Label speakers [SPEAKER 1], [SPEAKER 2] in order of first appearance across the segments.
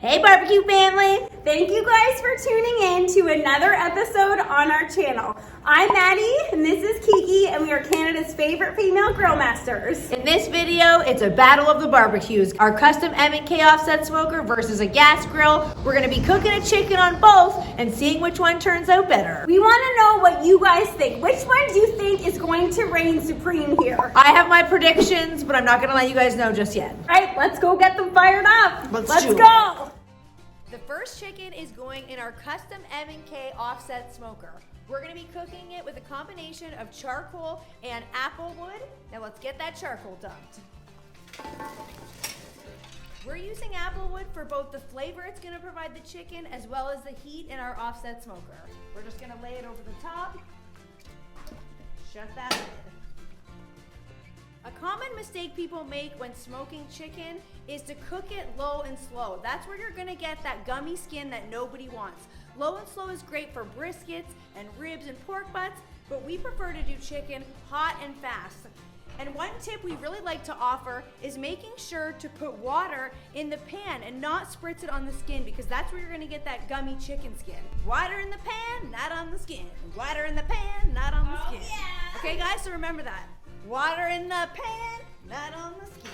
[SPEAKER 1] Hey barbecue family! Thank you guys for tuning in to another episode on our channel. I'm Maddie and this is Kiki and we are Canada's favorite female grill masters.
[SPEAKER 2] In this video, it's a battle of the barbecues. Our custom M&K offset smoker versus a gas grill. We're gonna be cooking a chicken on both and seeing which one turns out better.
[SPEAKER 1] We wanna know what you guys think. Which one do you think is going to reign supreme here?
[SPEAKER 2] I have my predictions, but I'm not gonna let you guys know just yet.
[SPEAKER 1] All right, let's go get them fired up. Let's
[SPEAKER 2] do it.
[SPEAKER 1] go.
[SPEAKER 2] The first chicken is going in our custom M&K offset smoker. We're gonna be cooking it with a combination of charcoal and apple wood. Now let's get that charcoal dumped. We're using apple wood for both the flavor it's gonna provide the chicken as well as the heat in our offset smoker. We're just gonna lay it over the top. Shut that lid. A common mistake people make when smoking chicken is to cook it low and slow. That's where you're gonna get that gummy skin that nobody wants. Low and slow is great for briskets and ribs and pork butts, but we prefer to do chicken hot and fast. And one tip we really like to offer is making sure to put water in the pan and not spritz it on the skin, because that's where you're gonna get that gummy chicken skin. Water in the pan, not on the skin. Water in the pan, not on the skin.
[SPEAKER 1] Yeah.
[SPEAKER 2] Okay guys, so remember that. Water in the pan, not on the skin.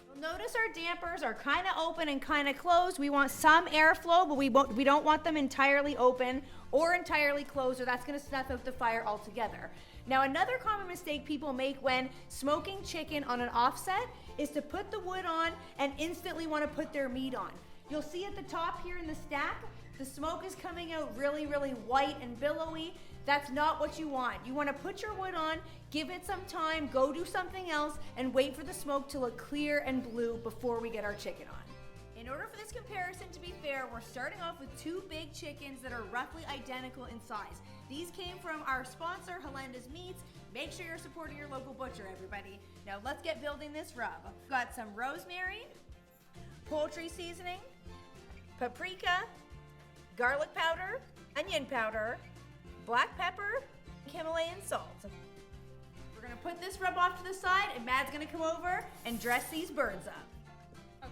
[SPEAKER 2] You'll notice our dampers are kind of open and kind of closed. We want some airflow, but we don't want them entirely open or entirely closed, or that's gonna snuff out the fire altogether. Now, another common mistake people make when smoking chicken on an offset is to put the wood on and instantly want to put their meat on. You'll see at the top here in the stack, the smoke is coming out really, really white and billowy. That's not what you want. You want to put your wood on, give it some time, go do something else, and wait for the smoke to look clear and blue before we get our chicken on. In order for this comparison to be fair, we're starting off with two big chickens that are roughly identical in size. These came from our sponsor, Helenda's Meats. Make sure you're supporting your local butcher, everybody. Now let's get building this rub. We've got some rosemary, poultry seasoning, paprika, garlic powder, onion powder, black pepper, Himalayan salt. We're gonna put this rub off to the side and Mad's gonna come over and dress these birds up.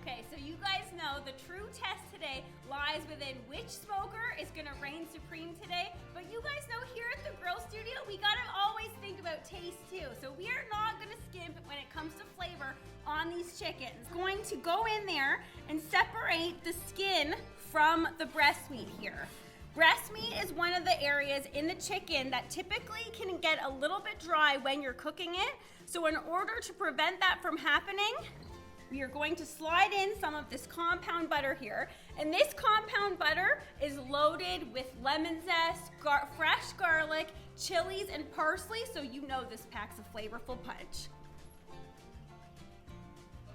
[SPEAKER 1] Okay, so you guys know the true test today lies within which smoker is gonna reign supreme today. But you guys know here at the grill studio, we gotta always think about taste too. So we are not gonna skimp when it comes to flavor on these chickens. Going to go in there and separate the skin from the breast meat here. Breast meat is one of the areas in the chicken that typically can get a little bit dry when you're cooking it. So in order to prevent that from happening, we are going to slide in some of this compound butter here. And this compound butter is loaded with lemon zest, fresh garlic, chilies, and parsley, so you know this packs a flavorful punch.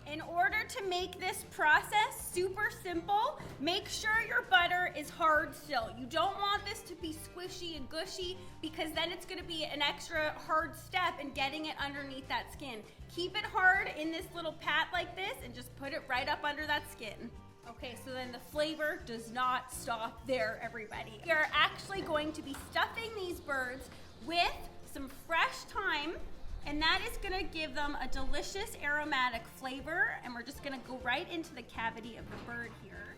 [SPEAKER 1] In order to make this process super simple, make sure your butter is hard still. You don't want this to be squishy and gushy, because then it's gonna be an extra hard step in getting it underneath that skin. Keep it hard in this little pat like this and just put it right up under that skin. Okay, so then the flavor does not stop there, everybody. We are actually going to be stuffing these birds with some fresh thyme, and that is gonna give them a delicious aromatic flavor, and we're just gonna go right into the cavity of the bird here.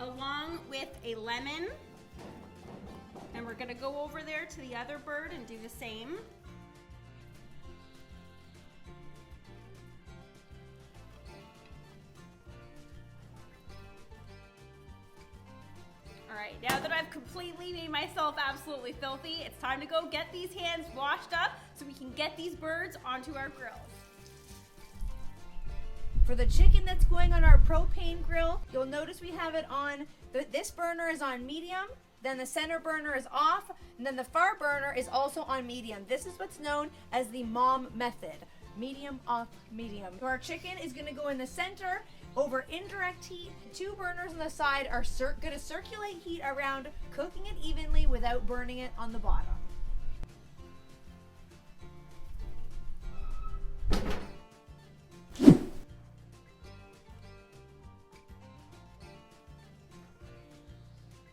[SPEAKER 1] Along with a lemon, and we're gonna go over there to the other bird and do the same. All right, now that I've completely made myself absolutely filthy, it's time to go get these hands washed up so we can get these birds onto our grills.
[SPEAKER 2] For the chicken that's going on our propane grill, you'll notice we have it on, this burner is on medium, then the center burner is off, and then the far burner is also on medium. This is what's known as the mom method. Medium, off, medium. So our chicken is gonna go in the center over indirect heat. Two burners on the side are gonna circulate heat around, cooking it evenly without burning it on the bottom.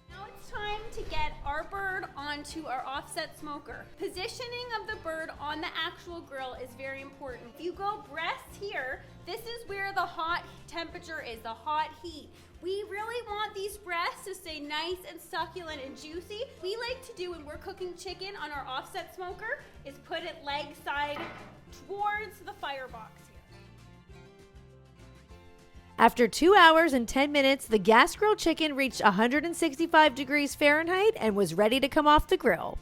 [SPEAKER 1] Now it's time to get our bird on onto our offset smoker. Positioning of the bird on the actual grill is very important. If you go breast here, this is where the hot temperature is, the hot heat. We really want these breasts to stay nice and succulent and juicy. We like to do when we're cooking chicken on our offset smoker is put it leg side towards the firebox here.
[SPEAKER 2] After 2 hours and 10 minutes, the gas grill chicken reached 165 degrees Fahrenheit and was ready to come off the grill.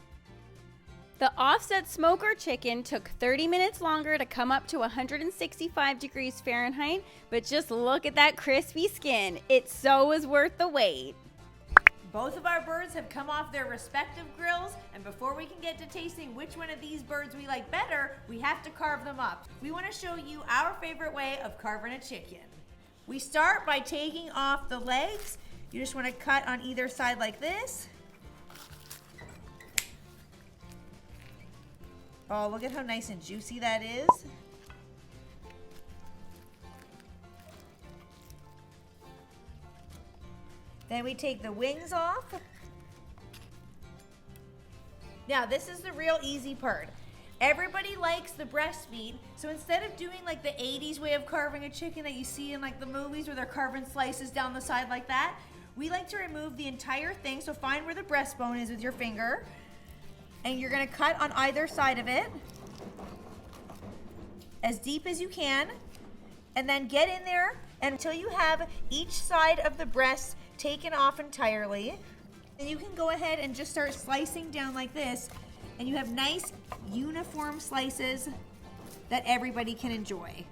[SPEAKER 1] The offset smoker chicken took 30 minutes longer to come up to 165 degrees Fahrenheit, but just look at that crispy skin. It so is worth the wait.
[SPEAKER 2] Both of our birds have come off their respective grills, and before we can get to tasting which one of these birds we like better, we have to carve them up. We want to show you our favorite way of carving a chicken. We start by taking off the legs. You just want to cut on either side like this. Oh, look at how nice and juicy that is. Then we take the wings off. Now, this is the real easy part. Everybody likes the breast meat, so instead of doing like the 80s way of carving a chicken that you see in like the movies where they're carving slices down the side like that, we like to remove the entire thing. So find where the breastbone is with your finger, and you're gonna cut on either side of it as deep as you can, and then get in there until you have each side of the breast taken off entirely. And you can go ahead and just start slicing down like this, and you have nice uniform slices that everybody can enjoy.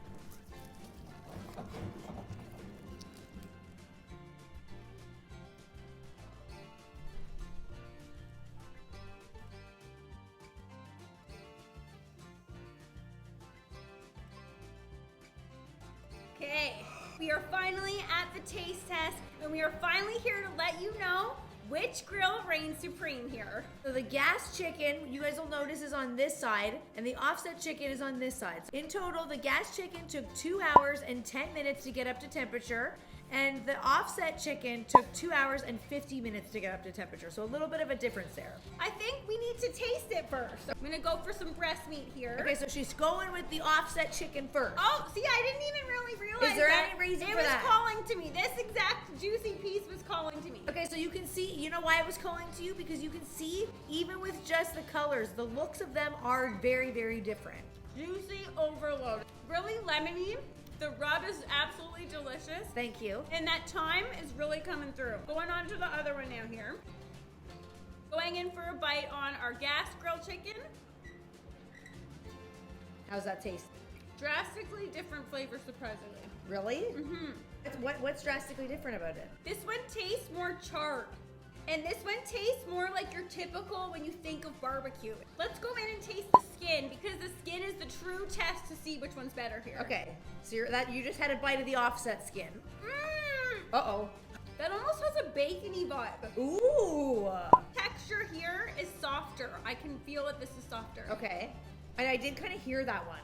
[SPEAKER 1] Okay, we are finally at the taste test, and we are finally here to let you know which grill reigns supreme here.
[SPEAKER 2] So the gas chicken, you guys will notice, is on this side, and the offset chicken is on this side. In total, the gas chicken took 2 hours and 10 minutes to get up to temperature, and the offset chicken took 2 hours and 50 minutes to get up to temperature. So a little bit of a difference there.
[SPEAKER 1] I think we need to taste it first. I'm gonna go for some breast meat here.
[SPEAKER 2] Okay, so she's going with the offset chicken first.
[SPEAKER 1] Oh, see, I didn't even really realize
[SPEAKER 2] Is there
[SPEAKER 1] that.
[SPEAKER 2] any reason
[SPEAKER 1] it
[SPEAKER 2] for
[SPEAKER 1] was
[SPEAKER 2] that?
[SPEAKER 1] calling to me. This exact juicy piece was calling to me.
[SPEAKER 2] Okay, so you can see, you know why it was calling to you? Because you can see, even with just the colors, the looks of them are very, very different.
[SPEAKER 1] Juicy overload. Really lemony. The rub is absolutely delicious.
[SPEAKER 2] Thank you.
[SPEAKER 1] And that thyme is really coming through. Going on to the other one now here. Going in for a bite on our gas grilled chicken.
[SPEAKER 2] How's that taste?
[SPEAKER 1] Drastically different flavor, surprisingly.
[SPEAKER 2] Really?
[SPEAKER 1] Mm-hmm.
[SPEAKER 2] What's drastically different about it?
[SPEAKER 1] This one tastes more charred. And this one tastes more like your typical when you think of barbecue. Let's go in and taste the skin, because the skin is the true test to see which one's better here.
[SPEAKER 2] Okay, so you just had a bite of the offset skin. Uh-oh.
[SPEAKER 1] That almost has a bacony vibe.
[SPEAKER 2] Ooh.
[SPEAKER 1] Texture here is softer. I can feel that this is softer.
[SPEAKER 2] Okay. And I did kind of hear that one.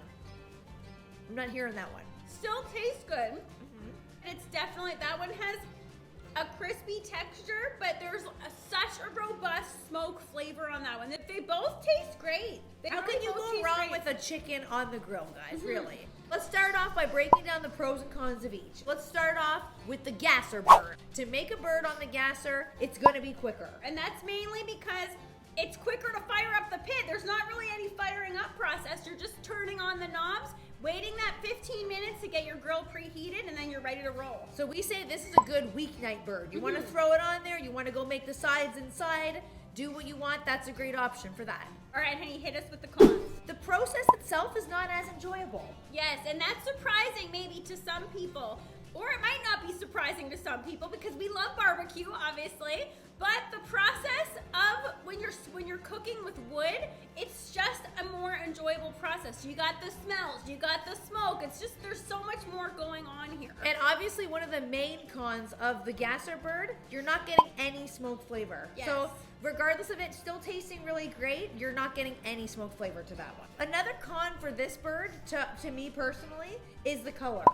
[SPEAKER 2] I'm not hearing that one.
[SPEAKER 1] Still tastes good. And it's definitely, that one has a crispy texture, but there's such a robust smoke flavor on that one. They both taste great.
[SPEAKER 2] How can you go wrong with a chicken on the grill, guys? Really? Let's start off by breaking down the pros and cons of each. Let's start off with the gasser bird. To make a bird on the gasser, it's gonna be quicker.
[SPEAKER 1] And that's mainly because it's quicker to fire up the pit. There's not really any firing up process. You're just turning on the knobs, waiting that 15 minutes to get your grill preheated, and then you're ready to roll.
[SPEAKER 2] So we say this is a good weeknight bird. You want to throw it on there, you want to go make the sides inside, do what you want, that's a great option for that.
[SPEAKER 1] All right, honey, hit us with the cons.
[SPEAKER 2] The process itself is not as enjoyable.
[SPEAKER 1] Yes, and that's surprising maybe to some people. Or it might not be surprising to some people because we love barbecue, obviously. But the process of when you're cooking with wood, it's just a more enjoyable process. You got the smells, you got the smoke. It's just, there's so much more going on here.
[SPEAKER 2] And obviously one of the main cons of the gasser bird, you're not getting any smoke flavor.
[SPEAKER 1] Yes.
[SPEAKER 2] So regardless of it still tasting really great, you're not getting any smoke flavor to that one. Another con for this bird, to me personally, is the color.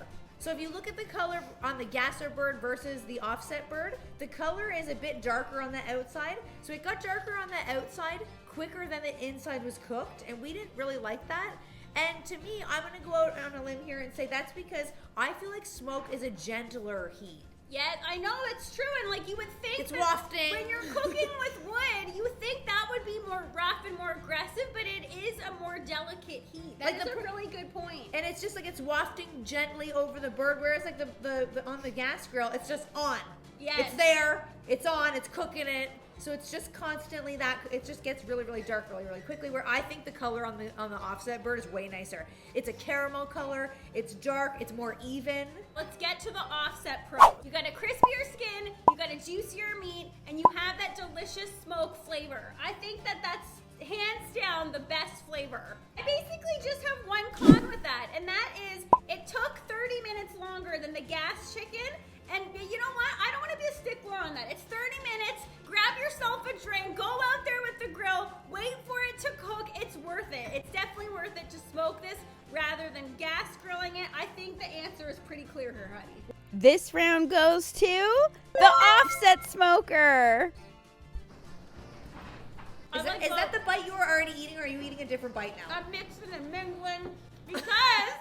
[SPEAKER 2] So if you look at the color on the gasser bird versus the offset bird, the color is a bit darker on the outside. So it got darker on the outside quicker than the inside was cooked, and we didn't really like that. And to me, I'm gonna go out on a limb here and say that's because I feel like smoke is a gentler heat.
[SPEAKER 1] Yeah, I know it's true, and like you would think
[SPEAKER 2] It's
[SPEAKER 1] that
[SPEAKER 2] wafting.
[SPEAKER 1] when you're cooking with wood, you would think that would be more rough and more aggressive, but it is a more delicate heat. That is a really good point.
[SPEAKER 2] And it's just like it's wafting gently over the bird, whereas like the on the gas grill, it's just on.
[SPEAKER 1] Yes.
[SPEAKER 2] It's there, it's on, it's cooking it. So it's just constantly that, it just gets really, really dark really, really quickly, where I think the color on the offset bird is way nicer. It's a caramel color, it's dark, it's more even.
[SPEAKER 1] Let's get to the offset pro. You got a crispier skin, you got a juicier meat, and you have that delicious smoke flavor. I think that that's hands down the best flavor. I basically just have one con with that, and that is it took 30 minutes longer than the gas chicken. And you know what? I don't want to be a stickler on that. It's 30 minutes. Grab yourself a drink. Go out there with the grill. Wait for it to cook. It's worth it. It's definitely worth it to smoke this rather than gas grilling it. I think the answer is pretty clear here, honey.
[SPEAKER 3] This round goes to the offset smoker.
[SPEAKER 2] Is that the bite you were already eating, or are you eating a different bite now?
[SPEAKER 1] I'm mixing and mingling because